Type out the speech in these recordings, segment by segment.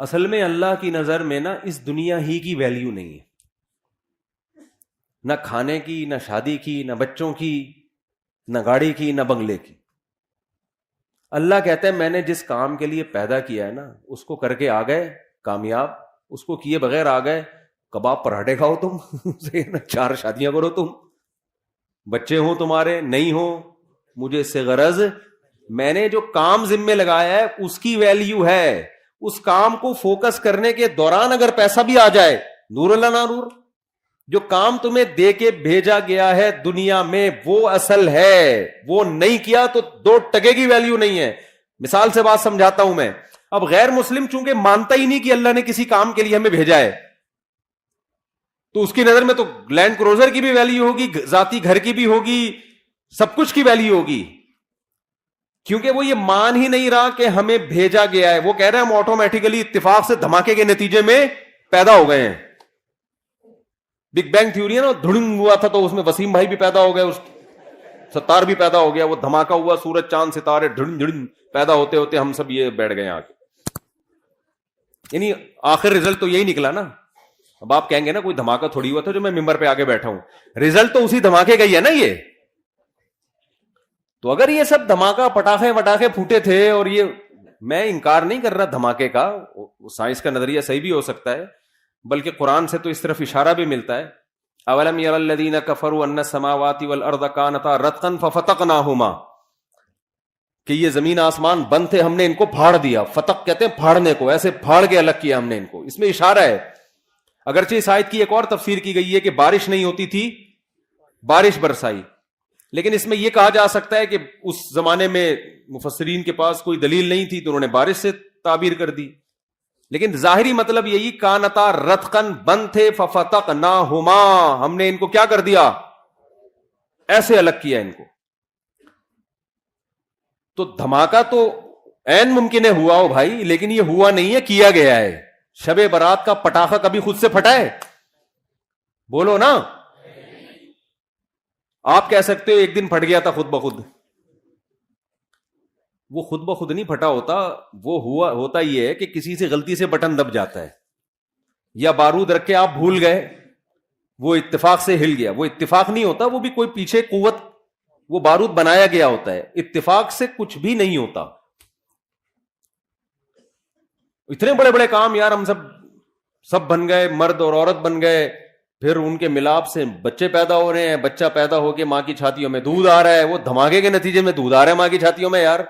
اصل میں اللہ کی نظر میں نا اس دنیا ہی کی ویلیو نہیں ہے، نہ کھانے کی، نہ شادی کی، نہ بچوں کی، نہ گاڑی کی، نہ بنگلے کی۔ اللہ کہتا ہے میں نے جس کام کے لیے پیدا کیا ہے نا اس کو کر کے آ گئے کامیاب، اس کو کیے بغیر آ گئے کباب پراٹھے کھاؤ تم 4 شادیاں کرو تم، بچے ہوں تمہارے نہیں ہوں، مجھے اس سے غرض، میں نے جو کام ذمے لگایا ہے اس کی ویلیو ہے، اس کام کو فوکس کرنے کے دوران اگر پیسہ بھی آ جائے نور اللہ نہ نور، جو کام تمہیں دے کے بھیجا گیا ہے دنیا میں وہ اصل ہے، وہ نہیں کیا تو 2 ٹکے کی ویلیو نہیں ہے۔ مثال سے بات سمجھاتا ہوں میں، اب غیر مسلم چونکہ مانتا ہی نہیں کہ اللہ نے کسی کام کے لیے ہمیں بھیجا ہے، تو اس کی نظر میں تو لینڈ کروزر کی بھی ویلیو ہوگی، ذاتی گھر کی بھی ہوگی، سب کچھ کی ویلیو ہوگی، کیونکہ وہ یہ مان ہی نہیں رہا کہ ہمیں بھیجا گیا ہے۔ وہ کہہ رہے ہیں ہم آٹومیٹیکلی اتفاق سے دھماکے کے نتیجے میں پیدا ہو گئے ہیں۔ بگ بینگ تھیوری ہے نا، دھڑنگ ہوا تھا تو اس میں وسیم بھائی بھی پیدا ہو گئے، اس ستار بھی پیدا ہو گیا، وہ دھماکہ ہوا، سورج چاند ستارے دھڑن دھڑن پیدا ہوتے ہوتے ہم سب یہ بیٹھ گئے آگے، یعنی آخر رزلٹ تو یہی نکلا نا۔ اب آپ کہیں گے نا کوئی دھماکہ تھوڑی ہوا تھا جو میں ممبر پہ آگے بیٹھا ہوں، رزلٹ تو اسی دھماکے کا ہی ہے نا یہ۔ تو اگر یہ سب دھماکہ پٹاخے پھوٹے تھے، اور یہ میں انکار نہیں کر رہا دھماکے کا، سائنس کا نظریہ صحیح بھی ہو سکتا ہے، بلکہ قرآن سے تو اس طرف اشارہ بھی ملتا ہے، اولم یر الذین کفروا ان السماوات والارض کانتا رتقا ففتقناہما، کہ یہ زمین آسمان بند تھے ہم نے ان کو پھاڑ دیا، فتق کہتے ہیں پھاڑنے کو، ایسے پھاڑ کے الگ کیا ہم نے ان کو۔ اس میں اشارہ ہے، اگرچہ اس آیت کی ایک اور تفسیر کی گئی ہے کہ بارش نہیں ہوتی تھی بارش برسائی، لیکن اس میں یہ کہا جا سکتا ہے کہ اس زمانے میں مفسرین کے پاس کوئی دلیل نہیں تھی تو انہوں نے بارش سے تعبیر کر دی، لیکن ظاہری مطلب یہی کانتا رتقن بند تھے ففتقناہما، ہم نے ان کو کیا کر دیا، ایسے الگ کیا ان کو۔ تو دھماکہ تو عین ممکن ہے ہوا ہو بھائی، لیکن یہ ہوا نہیں ہے، کیا گیا ہے۔ شب برات کا پٹاخہ کبھی خود سے پھٹا ہے؟ بولو نا، آپ کہہ سکتے ہو ایک دن پھٹ گیا تھا خود بخود، وہ خود بخود نہیں پھٹا ہوتا، وہ ہوتا یہ ہے کہ کسی سے غلطی سے بٹن دب جاتا ہے، یا بارود رکھ کے آپ بھول گئے، وہ اتفاق سے ہل گیا، وہ اتفاق نہیں ہوتا، وہ بھی کوئی پیچھے قوت، وہ بارود بنایا گیا ہوتا ہے، اتفاق سے کچھ بھی نہیں ہوتا۔ اتنے بڑے بڑے کام یار ہم سب بن گئے، مرد اور عورت بن گئے، پھر ان کے ملاپ سے بچے پیدا ہو رہے ہیں، بچہ پیدا ہو کے ماں کی چھاتیوں میں دودھ آ رہا ہے، وہ دھماکے کے نتیجے میں دودھ آ رہا ہے ماں کی چھاتیوں میں۔ یار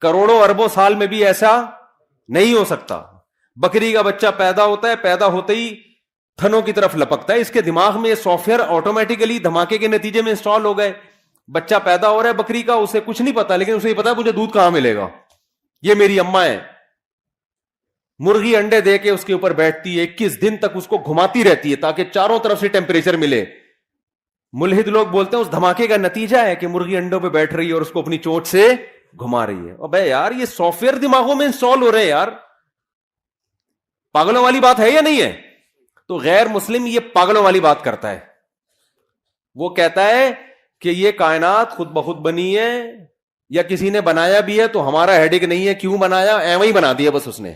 کروڑوں اربوں سال میں بھی ایسا نہیں ہو سکتا۔ بکری کا بچہ پیدا ہوتا ہے، پیدا ہوتے ہی تھنوں کی طرف لپکتا ہے، اس کے دماغ میں یہ سافٹ ویئر آٹومیٹیکلی دھماکے کے نتیجے میں انسٹال ہو گئے۔ بچہ پیدا ہو رہا ہے بکری کا، اسے کچھ نہیں پتا، لیکن اسے یہ پتا ہے مجھے دودھ کہاں ملے گا، یہ میری اماں ہے۔ مرغی انڈے دے کے اس کے اوپر بیٹھتی ہے، 21 دن تک اس کو گھماتی رہتی ہے تاکہ چاروں طرف سے ٹیمپریچر ملے۔ ملحد لوگ بولتے ہیں اس دھماکے کا نتیجہ ہے کہ مرغی انڈوں پہ بیٹھ رہی ہے اور اس کو اپنی چونچ سے گھما رہی ہے۔ ابے یار یہ سافٹ ویئر دماغوں میں انسٹال ہو رہے ہیں یار، پاگلوں والی بات ہے یا نہیں ہے؟ تو غیر مسلم یہ پاگلوں والی بات کرتا ہے، وہ کہتا ہے کہ یہ کائنات خود بخود بنی ہے یا کسی نے بنایا بھی ہے تو ہمارا ہیڈک نہیں ہے، کیوں بنایا، ایویں ہی بنا دیا بس، اس نے،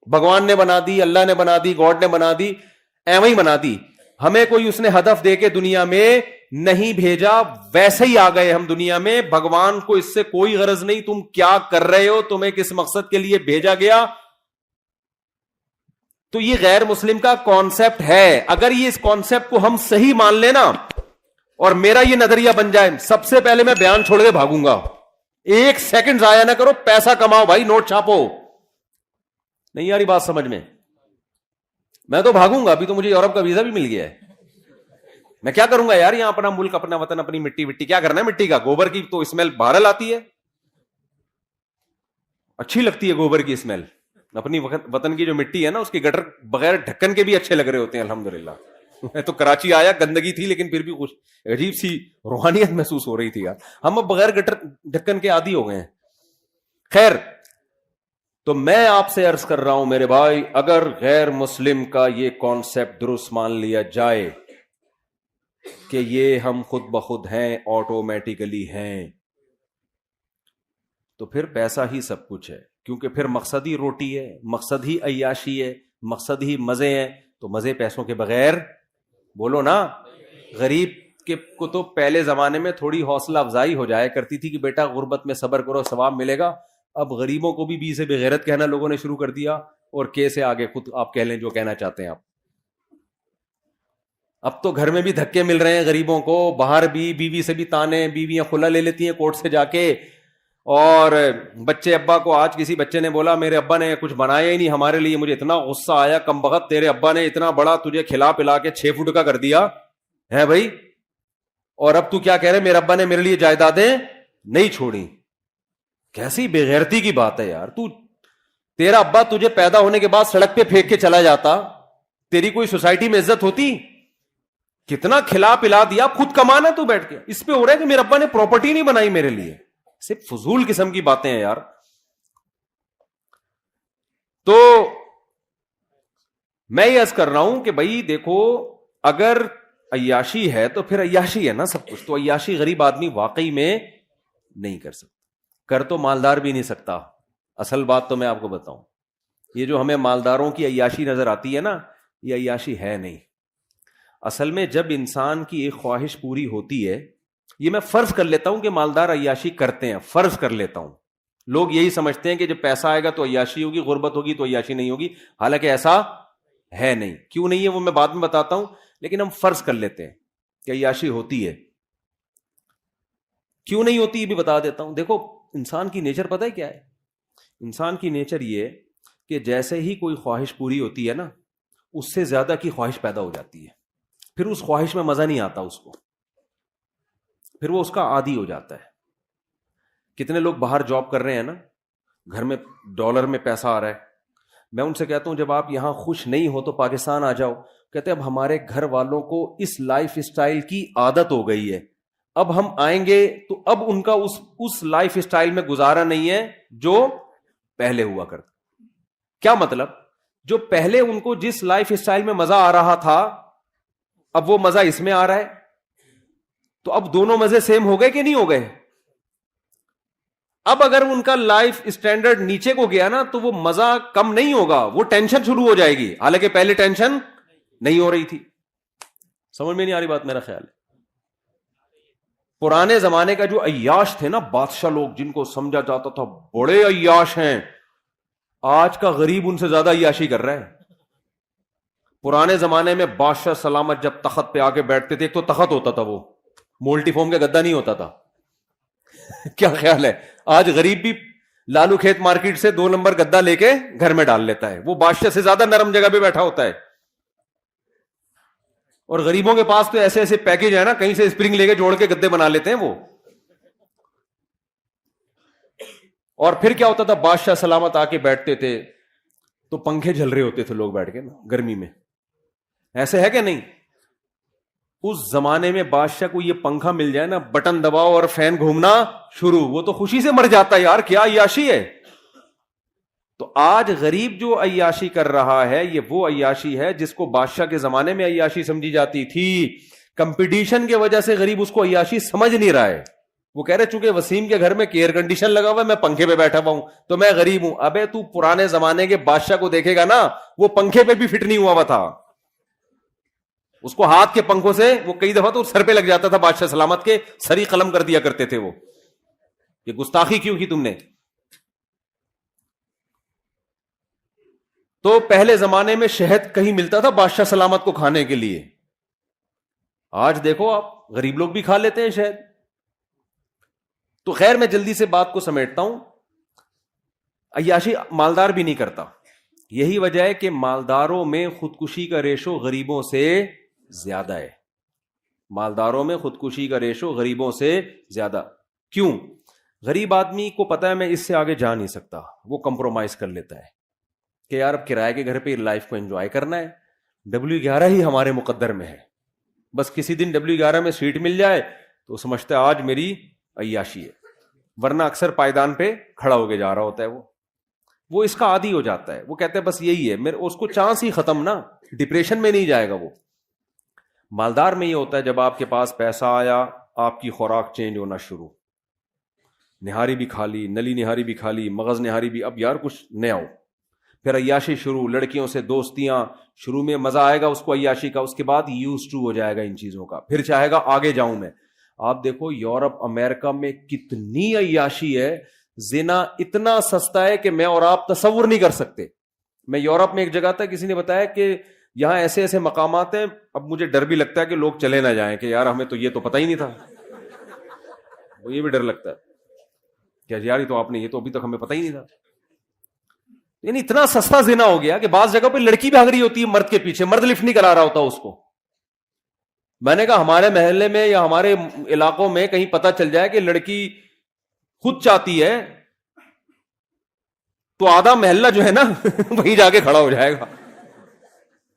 بھگوان نے بنا دی، اللہ نے بنا دی، گاڈ نے بنا دی، ایویں ہی بنا دی، ہمیں کوئی اس نے ہدف دے کے دنیا میں نہیں بھیجا، ویسے ہی آ گئے ہم دنیا میں، بھگوان کو اس سے کوئی غرض نہیں تم کیا کر رہے ہو، تمہیں کس مقصد کے لیے بھیجا گیا۔ تو یہ غیر مسلم کا کانسیپٹ ہے۔ اگر یہ اس کانسیپٹ کو ہم صحیح مان لینا اور میرا یہ نظریہ بن جائے، سب سے پہلے میں بیان چھوڑ کے بھاگوں گا، 1 سیکنڈ ضائع نہ کرو، پیسہ کماؤ بھائی، نوٹ چھاپو۔ نہیں یاری بات سمجھ میں تو بھاگوں گا، ابھی تو مجھے یورپ کا ویزا بھی مل گیا ہے، میں کیا کروں گا یار، یہاں اپنا ملک، اپنا وطن، اپنی مٹی کیا کرنا ہے، مٹی کا گوبر کی تو اسمیل بہرحال آتی ہے، اچھی لگتی ہے گوبر کی اسمیل، اپنی وطن کی جو مٹی ہے نا اس کی گٹر بغیر ڈھکن کے بھی اچھے لگ رہے ہوتے ہیں الحمدللہ۔ میں تو کراچی آیا، گندگی تھی لیکن پھر بھی کچھ عجیب سی روحانیت محسوس ہو رہی تھی یار، ہم اب بغیر گٹر ڈھکن کے عادی ہو گئے ہیں۔ خیر، تو میں آپ سے عرض کر رہا ہوں میرے بھائی، اگر غیر مسلم کا یہ کانسیپٹ درست مان لیا جائے کہ یہ ہم خود بخود ہیں، آٹومیٹیکلی ہیں، تو پھر پیسہ ہی سب کچھ ہے۔ کیونکہ پھر مقصد ہی روٹی ہے، مقصد ہی عیاشی ہے، مقصد ہی مزے ہیں، تو مزے پیسوں کے بغیر بولو نا. غریب کو تو پہلے زمانے میں تھوڑی حوصلہ افزائی ہو جایا کرتی تھی کہ بیٹا غربت میں صبر کرو ثواب ملے گا. اب غریبوں کو بھی سے بغیرت کہنا لوگوں نے شروع کر دیا، اور کے سے آگے خود آپ کہہ لیں جو کہنا چاہتے ہیں آپ. اب تو گھر میں بھی دھکے مل رہے ہیں غریبوں کو، باہر بھی بیوی سے بھی تانے، بیویاں خلا لے لیتی ہیں کورٹ سے جا کے. اور بچے ابا کو، آج کسی بچے نے بولا میرے ابا نے کچھ بنایا ہی نہیں ہمارے لیے، مجھے اتنا غصہ آیا، کم بخت تیرے ابا نے اتنا بڑا تجھے کھلا پلا کے 6 فٹ کا کر دیا ہے بھائی، اور اب تو کیا کہہ رہے میرے ابا نے میرے لیے جائیدادیں نہیں چھوڑی. کیسی بے غیرتی کی بات ہے یار. تیرا ابا تجھے پیدا ہونے کے بعد سڑک پہ پھینک کے چلا جاتا، تیری کوئی سوسائٹی میں عزت ہوتی؟ کتنا کھلا پلا دیا، خود کمانا تو بیٹھ کے. اس پہ ہو رہا ہے کہ میرے ابا نے پراپرٹی نہیں بنائی میرے لیے. صرف فضول قسم کی باتیں ہیں یار. تو میں یہ عرض کر رہا ہوں کہ بھائی دیکھو، اگر عیاشی ہے تو پھر عیاشی ہے نا سب کچھ. تو عیاشی غریب آدمی واقعی میں نہیں کر سکتا. کر تو مالدار بھی نہیں سکتا. اصل بات تو میں آپ کو بتاؤں، یہ جو ہمیں مالداروں کی عیاشی نظر آتی ہے نا، یہ عیاشی ہے نہیں. اصل میں جب انسان کی ایک خواہش پوری ہوتی ہے، یہ میں فرض کر لیتا ہوں کہ مالدار عیاشی کرتے ہیں، فرض کر لیتا ہوں. لوگ یہی سمجھتے ہیں کہ جب پیسہ آئے گا تو عیاشی ہوگی، غربت ہوگی تو عیاشی نہیں ہوگی. حالانکہ ایسا ہے نہیں. کیوں نہیں ہے وہ میں بعد میں بتاتا ہوں، لیکن ہم فرض کر لیتے ہیں کہ عیاشی ہوتی ہے. کیوں نہیں ہوتی یہ بھی بتا دیتا ہوں. دیکھو انسان کی نیچر پتہ ہے کیا ہے؟ انسان کی نیچر یہ کہ جیسے ہی کوئی خواہش پوری ہوتی ہے نا، اس سے زیادہ کی خواہش پیدا ہو جاتی ہے. پھر اس خواہش میں مزہ نہیں آتا اس کو، پھر وہ اس کا عادی ہو جاتا ہے. کتنے لوگ باہر جاب کر رہے ہیں نا، گھر میں ڈالر میں پیسہ آ رہا ہے. میں ان سے کہتا ہوں جب آپ یہاں خوش نہیں ہو تو پاکستان آ جاؤ. کہتے اب ہمارے گھر والوں کو اس لائف اسٹائل کی عادت ہو گئی ہے، اب ہم آئیں گے تو اب ان کا اس لائف اسٹائل میں گزارا نہیں ہے جو پہلے ہوا کرتا. کیا مطلب؟ جو پہلے ان کو جس لائف اسٹائل میں مزہ آ رہا تھا، اب وہ مزہ اس میں آ رہا ہے. تو اب دونوں مزے سیم ہو گئے کہ نہیں ہو گئے؟ اب اگر ان کا لائف اسٹینڈرڈ نیچے کو گیا نا تو وہ مزہ کم نہیں ہوگا، وہ ٹینشن شروع ہو جائے گی، حالانکہ پہلے ٹینشن نہیں ہو رہی تھی. سمجھ میں نہیں آ رہی بات؟ میرا خیال ہے پرانے زمانے کا جو عیاش تھے نا، بادشاہ لوگ جن کو سمجھا جاتا تھا بڑے عیاش ہیں، آج کا غریب ان سے زیادہ عیاشی کر رہا ہے. پرانے زمانے میں بادشاہ سلامت جب تخت پہ آ کے بیٹھتے تھے، ایک تو تخت ہوتا تھا، وہ مولٹی فارم کا گدا نہیں ہوتا تھا. کیا خیال ہے؟ آج غریب بھی لالو کھیت مارکیٹ سے 2 نمبر گدا لے کے گھر میں ڈال لیتا ہے، وہ بادشاہ سے زیادہ نرم جگہ پہ بیٹھا ہوتا ہے. اور غریبوں کے پاس تو ایسے ایسے پیکج ہے نا، کہیں سے اسپرنگ لے کے جوڑ کے گدے بنا لیتے ہیں وہ. اور پھر کیا ہوتا تھا، بادشاہ سلامت آ کے بیٹھتے تھے تو پنکھے جھل رہے ہوتے تھے لوگ بیٹھ کے نا گرمی میں. ایسے ہے کہ نہیں؟ اس زمانے میں بادشاہ کو یہ پنکھا مل جائے نا، بٹن دباؤ اور فین گھومنا شروع، وہ تو خوشی سے مر جاتا ہے. یار کیا عیاشی ہے. تو آج غریب جو عیاشی کر رہا ہے، یہ وہ عیاشی ہے جس کو بادشاہ کے زمانے میں عیاشی سمجھی جاتی تھی. کمپٹیشن کی وجہ سے غریب اس کو عیاشی سمجھ نہیں رہا ہے. وہ کہہ رہے چونکہ وسیم کے گھر میں ایئر کنڈیشن لگا ہوا ہے، میں پنکھے پہ بیٹھا ہوا ہوں تو میں غریب ہوں. ابے تو پرانے زمانے کے بادشاہ کو دیکھے گا نا، وہ پنکھے پہ بھی فٹ نہیں ہوا تھا. اس کو ہاتھ کے پنکھوں سے وہ کئی دفعہ تو سر پہ لگ جاتا تھا، بادشاہ سلامت کے سری قلم کر دیا کرتے تھے. وہ یہ گستاخی کیوں کی تم نے؟ تو پہلے زمانے میں شہد کہیں ملتا تھا بادشاہ سلامت کو کھانے کے لیے. آج دیکھو آپ غریب لوگ بھی کھا لیتے ہیں شہد. تو خیر میں جلدی سے بات کو سمیٹتا ہوں. عیاشی مالدار بھی نہیں کرتا. یہی وجہ ہے کہ مالداروں میں خودکشی کا ریشو غریبوں سے زیادہ ہے. مالداروں میں خودکشی کا ریشو غریبوں سے زیادہ. کیوں؟ غریب آدمی کو پتا ہے میں اس سے آگے جا نہیں سکتا، وہ کمپرومائز کر لیتا ہے کہ یار اب کرائے کے گھر پہ لائف کو انجوائے کرنا ہے، W11 ہی ہمارے مقدر میں ہے، بس کسی دن W11 میں سیٹ مل جائے تو سمجھتا ہے آج میری عیاشی ہے. ورنہ اکثر پائیدان پہ کھڑا ہو کے جا رہا ہوتا ہے. وہ اس کا عادی ہو جاتا ہے. وہ کہتے ہیں بس یہی ہے میرے، اس کو چانس ہی ختم نا، ڈپریشن میں نہیں جائے گا وہ. مالدار میں یہ ہوتا ہے جب آپ کے پاس پیسہ آیا، آپ کی خوراک چینج ہونا شروع. نہاری بھی کھا لی, نلی نہاری بھی کھا لی, مغز نہاری بھی, اب یار کچھ نیا ہو. پھر عیاشی شروع, لڑکیوں سے دوستیاں, شروع میں مزہ آئے گا اس کو عیاشی کا, اس کے بعد یوز ٹو ہو جائے گا ان چیزوں کا, پھر چاہے گا آگے جاؤں میں. آپ دیکھو یورپ امریکہ میں کتنی عیاشی ہے, زنا اتنا سستا ہے کہ میں اور آپ تصور نہیں کر سکتے. میں یورپ میں ایک جگہ تھا, کسی نے بتایا کہ یہاں ایسے ایسے مقامات ہیں, اب مجھے ڈر بھی لگتا ہے کہ لوگ چلے نہ جائیں کہ یار ہمیں تو یہ تو پتہ ہی نہیں تھا. یہ بھی ڈر لگتا ہے کہ یار یہ تو آپ نے, یہ تو ابھی تک ہمیں پتہ ہی نہیں تھا. یعنی اتنا سستا زنا ہو گیا کہ بعض جگہ پہ لڑکی بھاگ رہی ہوتی ہے مرد کے پیچھے, مرد لفٹ نہیں کرا رہا ہوتا اس کو. میں نے کہا ہمارے محلے میں یا ہمارے علاقوں میں کہیں پتہ چل جائے کہ لڑکی خود چاہتی ہے تو آدھا محلہ جو ہے نا وہیں جا کے کھڑا ہو جائے گا.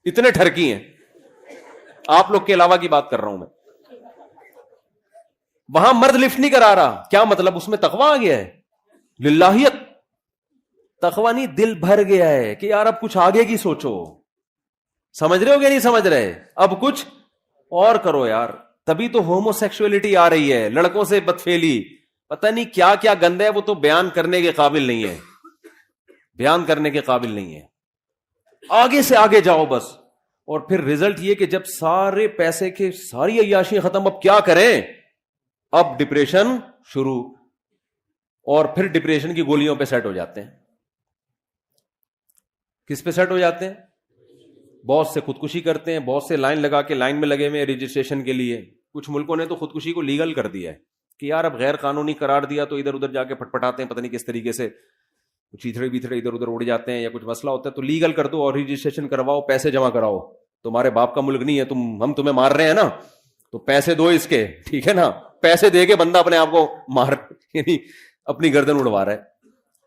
اتنے ٹھرکی ہیں, آپ لوگ کے علاوہ کی بات کر رہا ہوں میں. وہاں مرد لفٹ نہیں کرا رہا, کیا مطلب, اس میں تقویٰ آ گیا ہے, للہیت. تقویٰ نہیں, دل بھر گیا ہے کہ یار اب کچھ آگے کی سوچو. سمجھ رہے ہو کہ نہیں سمجھ رہے, اب کچھ اور کرو یار. تبھی تو ہومو سیکسولیٹی آ رہی ہے, لڑکوں سے بدفعلی, پتہ نہیں کیا کیا گند ہے, وہ تو بیان کرنے کے قابل نہیں ہے, بیان کرنے کے قابل نہیں ہے. آگے سے آگے جاؤ بس. اور پھر رزلٹ یہ کہ جب سارے پیسے کے ساری عیاشی ختم, اب کیا کریں, اب ڈپریشن شروع, اور پھر ڈپریشن کی گولیوں پہ سیٹ ہو جاتے ہیں. کس پہ سیٹ ہو جاتے ہیں؟ بہت سے خودکشی کرتے ہیں, بہت سے لائن لگا کے لائن میں لگے ہوئے رجسٹریشن کے لیے. کچھ ملکوں نے تو خودکشی کو لیگل کر دیا ہے کہ یار اب غیر قانونی قرار دیا تو ادھر ادھر جا کے پٹپٹاتے ہیں, پتہ نہیں کس طریقے سے چیتھڑے بیتھڑے ادھر ادھر اڑ جاتے ہیں, یا کچھ مسئلہ ہوتا ہے تو لیگل کر دو اور رجسٹریشن کرواؤ, پیسے جمع کراؤ. تمہارے باپ کا ملک نہیں ہے, ہم تمہیں مار رہے ہیں نا, تو پیسے دو اس کے, ٹھیک ہے نا. پیسے دے کے بندہ اپنے آپ کو مار, یعنی اپنی گردن اڑوا رہا ہے.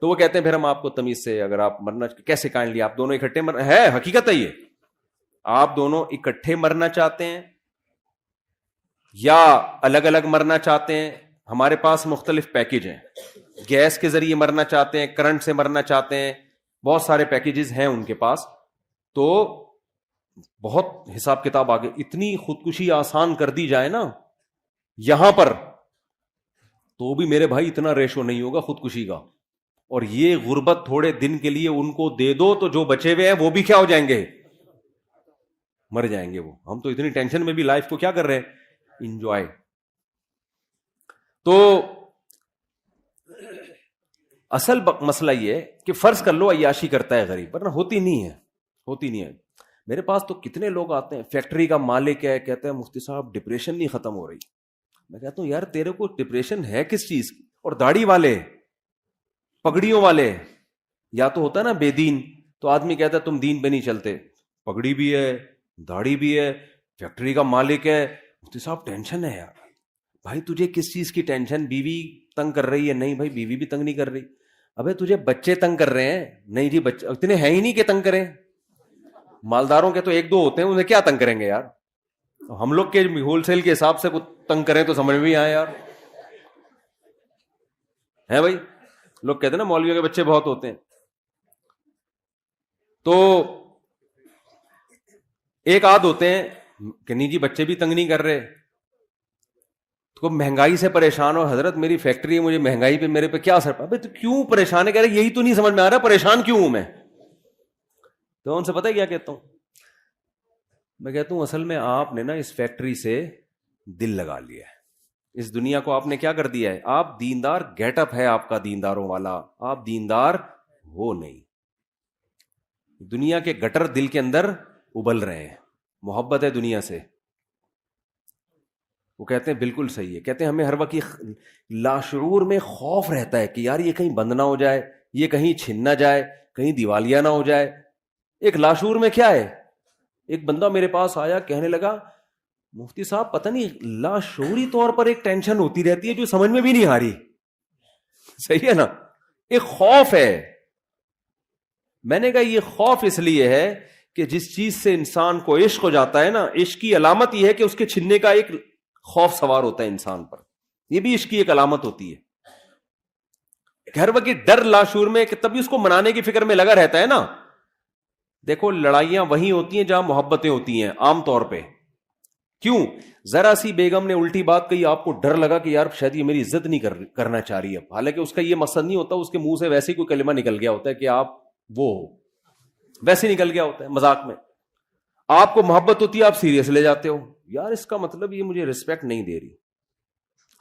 تو وہ کہتے ہیں پھر ہم آپ کو تمیز سے, اگر آپ مرنا کیسے کائنڈلی, آپ دونوں اکٹھے ہے حقیقت ہے یہ, آپ دونوں اکٹھے مرنا چاہتے ہیں یا الگ الگ مرنا چاہتے ہیں. ہمارے پاس مختلف پیکیج ہیں, گیس کے ذریعے مرنا چاہتے ہیں, کرنٹ سے مرنا چاہتے ہیں, بہت سارے پیکیجز ہیں ان کے پاس. تو بہت حساب کتاب آگے, اتنی خودکشی آسان کر دی جائے نا یہاں پر, تو بھی میرے بھائی اتنا ریشو نہیں ہوگا خودکشی کا. اور یہ غربت تھوڑے دن کے لیے ان کو دے دو تو جو بچے ہوئے ہیں وہ بھی کیا ہو جائیں گے, مر جائیں گے وہ. ہم تو اتنی ٹینشن میں بھی لائف کو کیا کر رہے ہیں, انجوائے. تو اصل مسئلہ یہ ہے کہ فرض کر لو عیاشی کرتا ہے غریب, ورنہ ہوتی نہیں ہے, ہوتی نہیں ہے. میرے پاس تو کتنے لوگ آتے ہیں, فیکٹری کا مالک ہے, کہتے ہیں مفتی صاحب ڈپریشن نہیں ختم ہو رہی. میں کہتا ہوں یار تیرے کو ڈپریشن ہے کس چیز کی. اور داڑھی والے, پگڑیوں والے, یا تو ہوتا ہے نا بے دین, تو آدمی کہتا ہے تم دین پہ نہیں چلتے, پگڑی بھی ہے, داڑھی بھی ہے, فیکٹری کا مالک ہے, مفتی صاحب ٹینشن ہے یار. بھائی تجھے کس چیز کی ٹینشن, بیوی تنگ کر رہی ہے؟ نہیں بھائی بیوی بھی تنگ نہیں کر رہی. ابے تجھے بچے تنگ کر رہے ہیں؟ نہیں جی بچے اتنے ہیں ہی نہیں کہ تنگ کریں. مالداروں کے تو ایک دو ہوتے ہیں, انہیں کیا تنگ کریں گے یار. ہم لوگ کے ہول سیل کے حساب سے تنگ کریں تو سمجھ میں آئے یار, ہے بھائی. لوگ کہتے ہیں نا مولویوں کے بچے بہت ہوتے ہیں. تو ایک آدھ ہوتے ہیں کہ نہیں جی بچے بھی تنگ نہیں کر رہے, تو مہنگائی سے پریشان ہو, حضرت میری فیکٹری ہے, مجھے مہنگائی پہ میرے پہ کیا اثر پڑا. تو کیوں پریشان ہے, کہہ رہے یہی تو نہیں سمجھ میں آ رہا پریشان کیوں ہوں میں. تو ان سے پتہ ہے کیا کہتا ہوں میں, کہتا ہوں اصل میں آپ نے نا اس فیکٹری سے دل لگا لیا ہے, اس دنیا کو آپ نے کیا کر دیا ہے. آپ دیندار, گیٹ اپ ہے آپ کا دینداروں والا, آپ دیندار ہو نہیں. دنیا کے گٹر دل کے اندر ابل رہے ہیں, محبت ہے دنیا سے. وہ کہتے ہیں بالکل صحیح ہے, کہتے ہیں ہمیں ہر وقت لاشعور میں خوف رہتا ہے کہ یار یہ کہیں بند نہ ہو جائے, یہ کہیں چھن نہ جائے, کہیں دیوالیہ نہ ہو جائے. ایک لاشعور میں کیا ہے. ایک بندہ میرے پاس آیا, کہنے لگا مفتی صاحب پتہ نہیں لاشعوری طور پر ایک ٹینشن ہوتی رہتی ہے جو سمجھ میں بھی نہیں آ رہی. صحیح ہے نا, ایک خوف ہے. میں نے کہا یہ خوف اس لیے ہے کہ جس چیز سے انسان کو عشق ہو جاتا ہے نا, عشق کی علامت یہ ہے کہ اس کے چھننے کا ایک خوف سوار ہوتا ہے انسان پر. یہ بھی عشق کی ایک علامت ہوتی ہے. ہر وقت ڈر لاشعور میں, کہ تبھی اس کو منانے کی فکر میں لگا رہتا ہے نا. دیکھو لڑائیاں وہیں ہوتی ہیں جہاں محبتیں ہوتی ہیں عام طور پہ. کیوں؟ ذرا سی بیگم نے الٹی بات کہی، آپ کو ڈر لگا کہ یار شاید یہ میری عزت نہیں کرنا چاہ رہی ہے، حالانکہ اس کا یہ مقصد نہیں ہوتا، اس کے منہ سے ویسے ہی کوئی کلمہ نکل گیا ہوتا ہے کہ آپ وہ ہو، ویسے ہی نکل گیا ہوتا ہے مذاق میں. آپ کو محبت ہوتی ہے، آپ سیریس لے جاتے ہو، یار اس کا مطلب یہ مجھے رسپیکٹ نہیں دے رہی،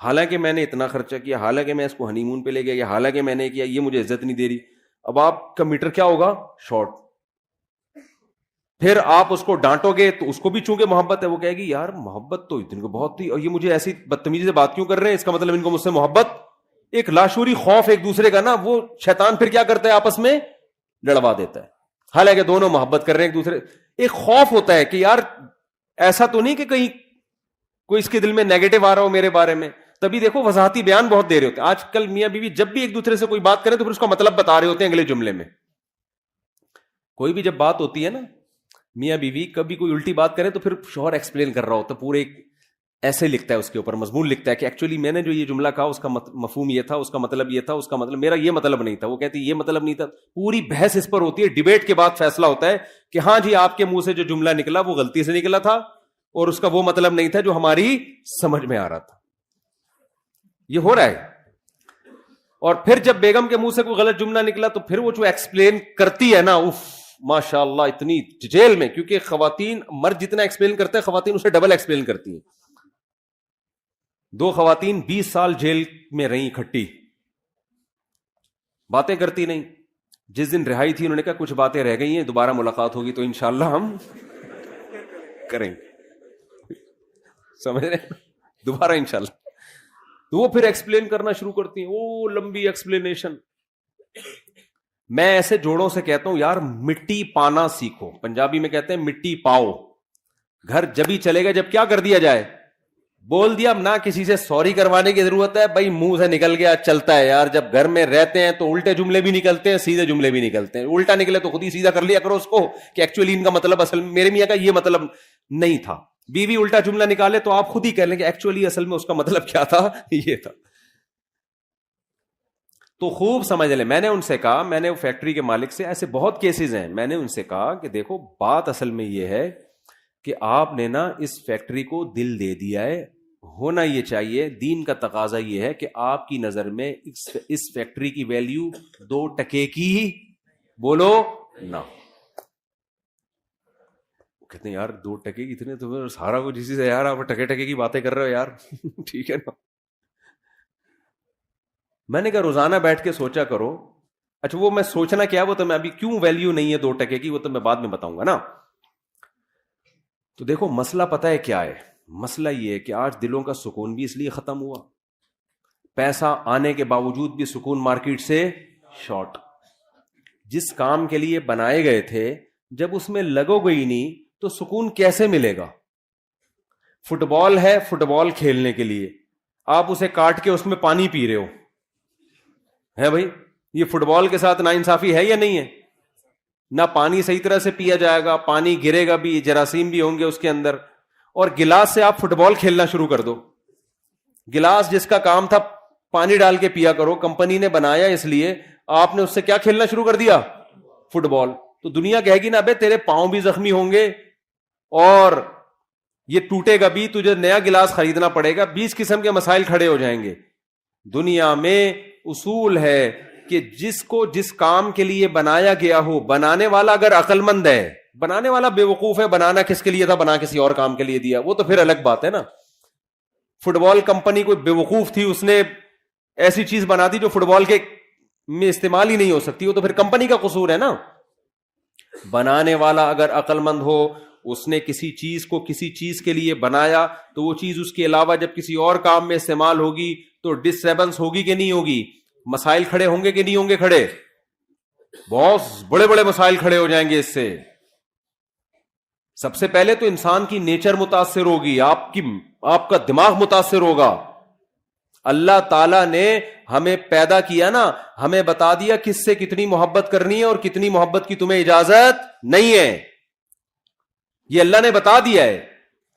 حالانکہ میں نے اتنا خرچہ کیا، حالانکہ میں اس کو ہنی مون پہ لے گیا، حالانکہ میں نے کیا، یہ مجھے عزت نہیں دے رہی. اب آپ کا میٹر کیا ہوگا؟ شارٹ. پھر آپ اس کو ڈانٹو گے تو اس کو بھی چونکہ محبت ہے، وہ کہے گی یار محبت تو اتنی کو بہت تھی، اور یہ مجھے ایسی بدتمیزی سے بات کیوں کر رہے ہیں، اس کا مطلب ان کو مجھ سے محبت. ایک لاشعوری خوف ایک دوسرے کا نا، وہ شیطان پھر کیا کرتا ہے، آپس میں لڑوا دیتا ہے، حالانکہ دونوں محبت کر رہے ہیں ایک دوسرے. ایک خوف ہوتا ہے کہ یار ایسا تو نہیں کہ کہیں کوئی اس کے دل میں نیگیٹو آ رہا ہو میرے بارے میں. تبھی دیکھو وضاحتی بیان بہت دے رہے ہوتے ہیں آج کل میاں بیوی، جب بھی ایک دوسرے سے کوئی بات کریں تو پھر اس کا مطلب بتا رہے ہوتے ہیں اگلے جملے میں. کوئی بھی جب بات ہوتی ہے نا میاں بیوی، کبھی کوئی الٹی بات کرے تو پھر شوہر ایکسپلین کر رہا ہوتا ہے، پورے ایک ایسے لکھتا ہے اس کے اوپر مضمون لکھتا ہے کہ ایکچولی میں نے جو یہ جملہ کہا اس کا مفہوم یہ تھا، اس کا مطلب یہ تھا، اس کا مطلب میرا یہ مطلب نہیں تھا، وہ کہتی یہ مطلب نہیں تھا. پوری بحث اس پر ہوتی ہے، ڈیبیٹ کے بعد فیصلہ ہوتا ہے کہ ہاں جی آپ کے منہ سے جو جملہ نکلا وہ غلطی سے نکلا تھا اور اس کا وہ مطلب نہیں تھا جو ہماری سمجھ میں آ رہا تھا. یہ ہو رہا ہے. اور پھر جب بیگم کے منہ سے کوئی غلط جملہ نکلا تو پھر وہ جو ایکسپلین کرتی ہے نا، اف ماشاء اللہ اتنی جیل میں، کیونکہ خواتین مرد جتنا ایکسپلین کرتے ہیں خواتین اسے ڈبل ایکسپلین کرتی ہیں. 2 خواتین 20 سال جیل میں رہیں اکٹھی، باتیں کرتی نہیں. جس دن رہائی تھی انہوں نے کہا کچھ باتیں رہ گئی ہیں، دوبارہ ملاقات ہوگی تو انشاءاللہ ہم کریں گے. سمجھ رہے ہیں؟ دوبارہ انشاءاللہ. تو وہ پھر ایکسپلین کرنا شروع کرتی ہیں، وہ لمبی ایکسپلینیشن. میں ایسے جوڑوں سے کہتا ہوں یار مٹی پانا سیکھو، پنجابی میں کہتے ہیں مٹی پاؤ. گھر جبھی چلے گا جب کیا کر دیا جائے، بول دیا. اب نہ کسی سے سوری کروانے کی ضرورت ہے، بھائی منہ سے نکل گیا چلتا ہے یار. جب گھر میں رہتے ہیں تو الٹے جملے بھی نکلتے ہیں، سیدھے جملے بھی نکلتے ہیں. الٹا نکلے تو خود ہی سیدھا کر لیا کرو اس کو کہ ایکچولی ان کا مطلب اصل میں میرے میاں کا یہ مطلب نہیں تھا. بیوی الٹا جملہ نکالے تو آپ خود ہی کہہ لیں کہ ایکچولی اصل میں اس کا مطلب کیا تھا، یہ تھا. تو خوب سمجھ لیں. میں نے ان سے کہا، میں نے فیکٹری کے مالک سے، ایسے بہت کیسز ہیں، میں نے ان سے کہا کہ دیکھو بات اصل میں یہ ہے کہ آپ نے نا اس فیکٹری کو دل دے دیا ہے. ہونا یہ چاہیے، دین کا تقاضا یہ ہے کہ آپ کی نظر میں اس فیکٹری کی ویلیو 2 ٹکے کی بولو نہ. کہتے ہیں یار 2 ٹکے کی اتنے تو سارا کچھ اسی سے، یار آپ ٹکے ٹکے کی باتیں کر رہے ہو یار. ٹھیک ہے نا. میں نے کہا روزانہ بیٹھ کے سوچا کرو. اچھا وہ میں سوچنا کیا، وہ تو میں ابھی کیوں ویلیو نہیں ہے 2 ٹکے کی وہ تو میں بعد میں بتاؤں گا نا. تو دیکھو مسئلہ پتہ ہے کیا ہے، مسئلہ یہ ہے کہ آج دلوں کا سکون بھی اس لیے ختم ہوا، پیسہ آنے کے باوجود بھی سکون مارکیٹ سے شارٹ. جس کام کے لیے بنائے گئے تھے جب اس میں لگو گئی نہیں تو سکون کیسے ملے گا. فٹ بال ہے، فٹ بال کھیلنے کے لیے آپ اسے کاٹ کے اس میں پانی پی رہے ہو، ہے بھائی یہ فٹ بال کے ساتھ ناانصافی ہے یا نہیں ہے؟ نہ پانی صحیح طرح سے پیا جائے گا، پانی گرے گا بھی، جراثیم بھی ہوں گے اس کے اندر. اور گلاس سے آپ فٹ بال کھیلنا شروع کر دو. گلاس جس کا کام تھا پانی ڈال کے پیا کرو، کمپنی نے بنایا اس لیے، آپ نے اس سے کیا کھیلنا شروع کر دیا، فٹ بال. تو دنیا کہے گی نا ابے تیرے پاؤں بھی زخمی ہوں گے اور یہ ٹوٹے گا بھی، تجھے نیا گلاس خریدنا پڑے گا. 20 قسم کے مسائل کھڑے ہو جائیں گے. دنیا میں اصول ہے کہ جس کو جس کام کے لیے بنایا گیا ہو، بنانے والا اگر عقل مند ہے، بنانے والا بے وقوف ہے، بنانا کس کے لیے تھا، بنا کسی اور کام کے لیے دیا، وہ تو پھر الگ بات ہے نا. فٹ بال کمپنی کوئی بے وقوف تھی، اس نے ایسی چیز بنا دی جو فٹ بال کے میں استعمال ہی نہیں ہو سکتی، وہ تو پھر کمپنی کا قصور ہے نا. بنانے والا اگر عقل مند ہو، اس نے کسی چیز کو کسی چیز کے لیے بنایا تو وہ چیز اس کے علاوہ جب کسی اور کام میں استعمال ہوگی تو ڈسٹربنس ہوگی کہ نہیں ہوگی، مسائل کھڑے ہوں گے کہ نہیں ہوں گے کھڑے. بہت بڑے بڑے مسائل کھڑے ہو جائیں گے اس سے. سب سے پہلے تو انسان کی نیچر متاثر ہوگی، آپ کا دماغ متاثر ہوگا. اللہ تعالیٰ نے ہمیں پیدا کیا نا، ہمیں بتا دیا کس سے کتنی محبت کرنی ہے اور کتنی محبت کی تمہیں اجازت نہیں ہے. یہ اللہ نے بتا دیا ہے.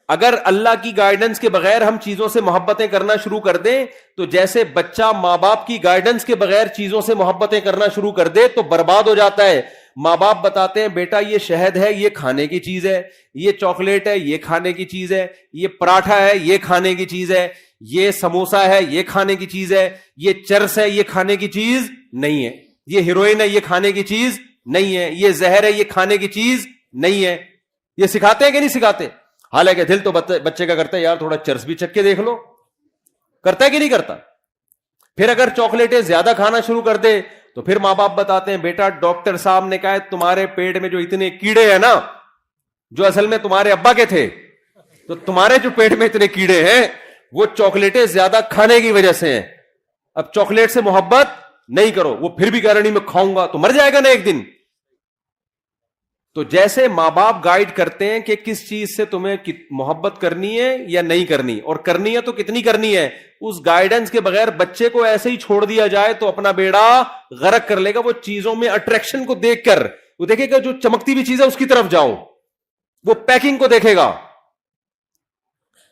اگر اللہ کی گائیڈنس کے بغیر ہم چیزوں سے محبتیں کرنا شروع کر دیں تو جیسے بچہ ماں باپ کی گائیڈنس کے بغیر چیزوں سے محبتیں کرنا شروع کر دے تو برباد ہو جاتا ہے. ماں باپ بتاتے ہیں بیٹا یہ شہد ہے یہ کھانے کی چیز ہے, یہ چاکلیٹ ہے یہ کھانے کی چیز ہے, یہ پراٹھا ہے یہ کھانے کی چیز ہے, یہ سموسا ہے یہ کھانے کی چیز ہے, یہ چرس ہے یہ کھانے کی چیز نہیں ہے, یہ ہیروئن ہے یہ کھانے کی چیز نہیں ہے, یہ زہر ہے یہ کھانے کی چیز نہیں ہے. یہ سکھاتے ہیں کہ نہیں سکھاتے؟ حالانکہ دل تو بچے کا کرتا ہے یار تھوڑا چرس بھی چکھ کے دیکھ لو, کرتا ہے کہ نہیں کرتا؟ پھر اگر چاکلیٹیں زیادہ کھانا شروع کر دے تو پھر ماں باپ بتاتے ہیں بیٹا ڈاکٹر صاحب نے کہا تمہارے پیٹ میں جو اتنے کیڑے ہیں نا, جو اصل میں تمہارے ابا کے تھے, تو تمہارے جو پیٹ میں اتنے کیڑے ہیں وہ چاکلیٹیں زیادہ کھانے کی وجہ سے ہیں. اب چاکلیٹ سے محبت نہیں کرو. وہ پھر بھی کہہ رہا نہیں میں کھاؤں گا, تو مر جائے گا نا ایک دن. تو جیسے ماں باپ گائیڈ کرتے ہیں کہ کس چیز سے تمہیں محبت کرنی ہے یا نہیں کرنی, اور کرنی ہے تو کتنی کرنی ہے, اس گائیڈنس کے بغیر بچے کو ایسے ہی چھوڑ دیا جائے تو اپنا بیڑا غرق کر لے گا. وہ چیزوں میں اٹریکشن کو دیکھ کر وہ دیکھے گا جو چمکتی بھی چیز ہے اس کی طرف جاؤ, وہ پیکنگ کو دیکھے گا.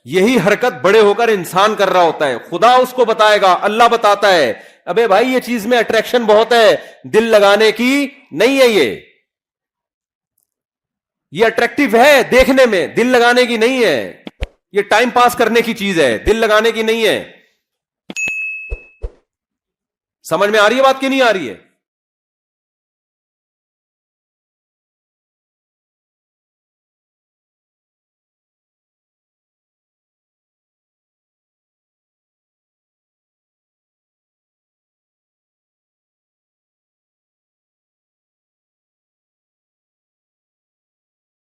یہی حرکت بڑے ہو کر انسان کر رہا ہوتا ہے. خدا اس کو بتائے گا, اللہ بتاتا ہے ابے بھائی یہ چیز میں اٹریکشن بہت ہے, دل لگانے کی نہیں ہے, یہ اٹریکٹیو ہے دیکھنے میں, دل لگانے کی نہیں ہے. یہ ٹائم پاس کرنے کی چیز ہے, دل لگانے کی نہیں ہے. سمجھ میں آ رہی ہے بات کہ نہیں آ رہی ہے؟